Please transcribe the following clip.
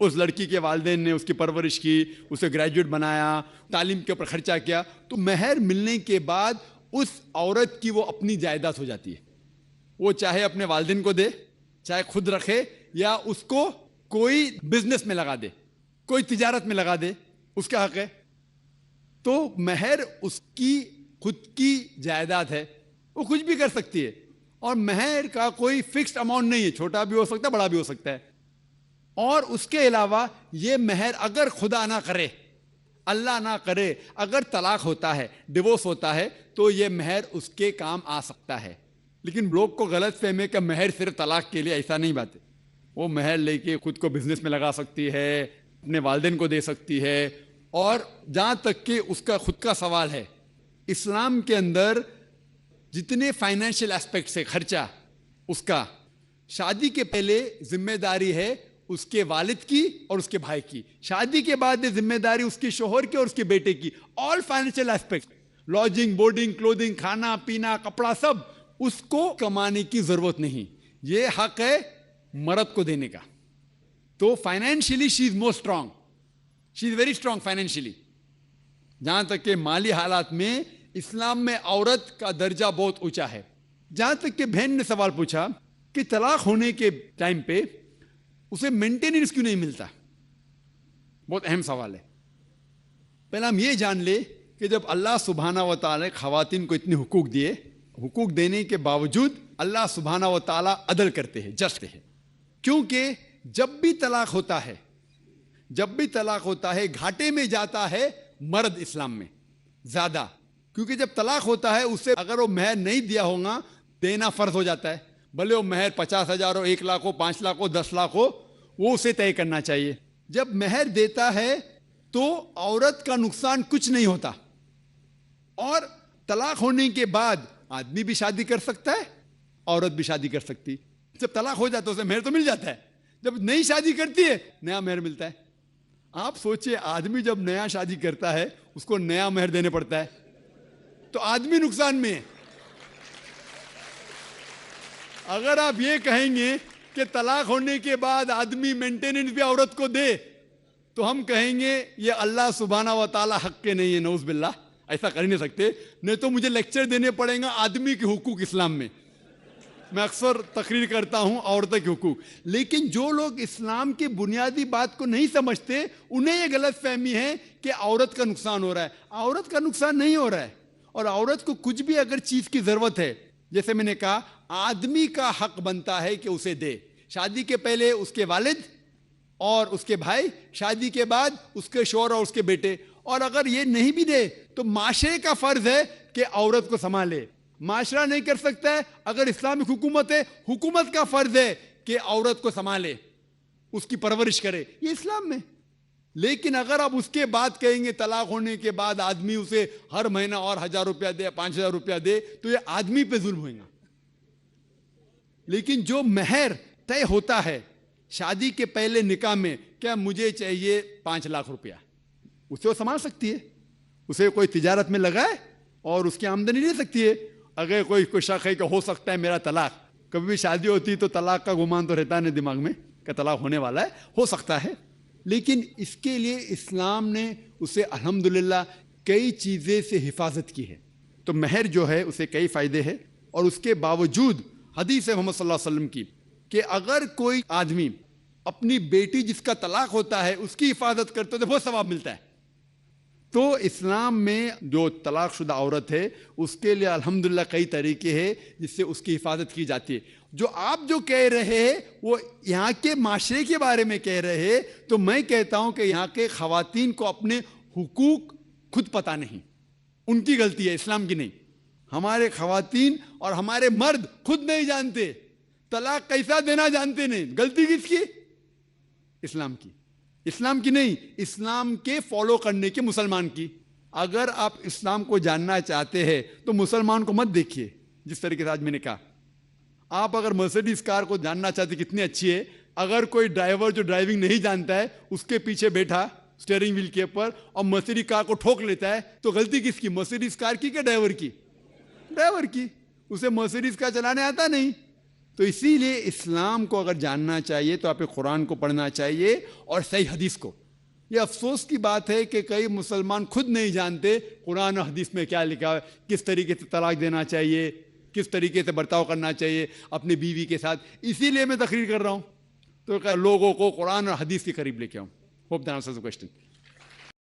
اس لڑکی کے والدین نے اس کی پرورش کی, اسے گریجویٹ بنایا, تعلیم کے اوپر خرچہ کیا, تو مہر ملنے کے بعد اس عورت کی وہ اپنی جائیداد ہو جاتی ہے. وہ چاہے اپنے والدین کو دے, چاہے خود رکھے, یا اس کو کوئی بزنس میں لگا دے, کوئی تجارت میں لگا دے, اس کا حق ہے. تو مہر اس کی خود کی جائیداد ہے, وہ کچھ بھی کر سکتی ہے. اور مہر کا کوئی فکسڈ اماؤنٹ نہیں ہے, چھوٹا بھی ہو سکتا ہے, بڑا بھی ہو سکتا ہے. اور اس کے علاوہ یہ مہر اگر خدا نہ کرے, اللہ نہ کرے, اگر طلاق ہوتا ہے, ڈیورس ہوتا ہے, تو یہ مہر اس کے کام آ سکتا ہے. لیکن لوگ کو غلط فہمی ہے کہ مہر صرف طلاق کے لیے, ایسا نہیں بات ہے. وہ مہر لے کے خود کو بزنس میں لگا سکتی ہے, اپنے والدین کو دے سکتی ہے. اور جہاں تک کہ اس کا خود کا سوال ہے, اسلام کے اندر جتنے فائنینشیل ایسپیکٹس ہے خرچہ اس کا, شادی کے پہلے ذمہ داری ہے اس کے والد کی اور اس کے بھائی کی, شادی کے بعد ذمہ داری اس کے شوہر کی اور اس کے بیٹے کی. آل فائنینشیل ایسپیکٹس, لاڈجنگ, بورڈنگ, کلودنگ, کھانا پینا, کپڑا, سب اس کو کمانے کی ضرورت نہیں. یہ حق ہے مرد کو دینے کا. تو financially she is more strong, she is very strong financially. جہاں تک کہ مالی حالات میں اسلام میں عورت کا درجہ بہت اونچا ہے. جہاں تک کہ بہن نے سوال پوچھا کہ طلاق ہونے کے ٹائم پہ اسے مینٹیننس کیوں نہیں ملتا, بہت اہم سوال ہے. پہلے ہم یہ جان لیں کہ جب اللہ سبحانہ و تعالیٰ خواتین کو اتنے حقوق دیے, حقوق دینے کے باوجود اللہ سبحانہ و تعالیٰ عدل کرتے ہیں, جسٹ ہے. کیونکہ جب بھی طلاق ہوتا ہے گھاٹے میں جاتا ہے مرد اسلام میں زیادہ. کیونکہ جب طلاق ہوتا ہے اسے اگر وہ مہر نہیں دیا ہوگا دینا فرض ہو جاتا ہے, بھلے وہ مہر 50,000 ہو, 1 لاکھ ہو, 5 لاکھ ہو, 10 لاکھ ہو, وہ اسے طے کرنا چاہیے. جب مہر دیتا ہے تو عورت کا نقصان کچھ نہیں ہوتا. اور طلاق ہونے کے بعد آدمی بھی شادی کر سکتا ہے, عورت بھی شادی کر سکتی. جب طلاق ہو جاتا ہے اسے مہر تو مل جاتا ہے, جب نئی شادی کرتی ہے نیا مہر ملتا ہے. آپ سوچئے آدمی جب نیا شادی کرتا ہے اس کو نیا مہر دینے پڑتا ہے, تو آدمی نقصان میں ہے. اگر آپ یہ کہیں گے کہ طلاق ہونے کے بعد آدمی مینٹیننس بھی عورت کو دے, تو ہم کہیں گے یہ اللہ سبحانہ و تعالیٰ حق کے نہیں ہے, نعوذ باللہ. ایسا کر نہیں سکتے, نہیں تو مجھے لیکچر دینے پڑیں گا آدمی کے حقوق اسلام میں. میں اکثر تقریر کرتا ہوں عورتوں کے حقوق. لیکن جو لوگ اسلام کی بنیادی بات کو نہیں سمجھتے انہیں یہ غلط فہمی ہے کہ عورت کا نقصان ہو رہا ہے. عورت کا نقصان نہیں ہو رہا ہے. اور عورت کو کچھ بھی اگر چیز کی ضرورت ہے, جیسے میں نے کہا, آدمی کا حق بنتا ہے کہ اسے دے. شادی کے پہلے اس کے والد اور اس کے بھائی, شادی کے بعد اس کے شوہر اور اس کے بیٹے. اور اگر یہ نہیں بھی دے تو معاشرے کا فرض ہے کہ عورت کو سنبھالے. معاشرہ نہیں کر سکتا ہے, اگر اسلامک حکومت ہے, حکومت کا فرض ہے کہ عورت کو سنبھالے, اس کی پرورش کرے. یہ اسلام میں. لیکن اگر آپ اس کے بعد کہیں گے طلاق ہونے کے بعد آدمی اسے ہر مہینہ اور 1,000 روپیہ دے, 5,000 روپیہ دے, تو یہ آدمی پہ ظلم ہوئے گا. لیکن جو مہر طے ہوتا ہے شادی کے پہلے نکاح میں, کیا مجھے چاہیے 5 لاکھ روپیہ, اسے وہ سنبھال سکتی ہے. اسے کوئی تجارت میں لگائے اور اس کی آمدنی لے سکتی ہے. اگر کوئی شک ہے کہ ہو سکتا ہے میرا طلاق, کبھی بھی شادی ہوتی تو طلاق کا گمان تو رہتا نہیں دماغ میں کہ طلاق ہونے والا ہے, ہو سکتا ہے. لیکن اس کے لیے اسلام نے اسے الحمدللہ کئی چیزیں سے حفاظت کی ہے. تو مہر جو ہے اسے کئی فائدے ہیں. اور اس کے باوجود حدیث ہے محمد صلی اللہ علیہ وسلم کی کہ اگر کوئی آدمی اپنی بیٹی جس کا طلاق ہوتا ہے اس کی حفاظت کرتے تو بہت ثواب ملتا ہے. تو اسلام میں جو طلاق شدہ عورت ہے اس کے لیے الحمدللہ کئی طریقے ہیں جس سے اس کی حفاظت کی جاتی ہے. جو آپ جو کہہ رہے ہیں وہ یہاں کے معاشرے کے بارے میں کہہ رہے ہیں, تو میں کہتا ہوں کہ یہاں کے خواتین کو اپنے حقوق خود پتہ نہیں, ان کی غلطی ہے, اسلام کی نہیں. ہمارے خواتین اور ہمارے مرد خود نہیں جانتے, طلاق کیسا دینا جانتے نہیں. غلطی کس کی؟ اسلام کی. اسلام کی نہیں, اسلام کے فالو کرنے کی, مسلمان کی. اگر آپ اسلام کو جاننا چاہتے ہیں تو مسلمان کو مت دیکھیے. جس طریقے سے آج میں نے کہا, آپ اگر مرسیڈیز کار کو جاننا چاہتے کتنی اچھی ہے, اگر کوئی ڈرائیور جو ڈرائیونگ نہیں جانتا ہے اس کے پیچھے بیٹھا اسٹیئرنگ ویل کے اوپر اور مرسیڈیز کار کو ٹھوک لیتا ہے, تو غلطی کس کی؟ مرسیڈیز کار کی کہ ڈرائیور کی؟ ڈرائیور کی. اسے مرسیڈیز کار چلانے آتا نہیں, تو اسی لیے اسلام کو اگر جاننا چاہیے تو آپ قرآن کو پڑھنا چاہیے اور صحیح حدیث کو. یہ افسوس کی بات ہے کہ کئی مسلمان خود نہیں جانتے قرآن و حدیث میں کیا لکھا ہے, کس طریقے سے طلاق دینا چاہیے, کس طریقے سے برتاؤ کرنا چاہیے اپنی بیوی کے ساتھ. اسی لیے میں تقریر کر رہا ہوں, تو لوگوں کو قرآن اور حدیث کے قریب لے کے آؤں. Hope that answers the question.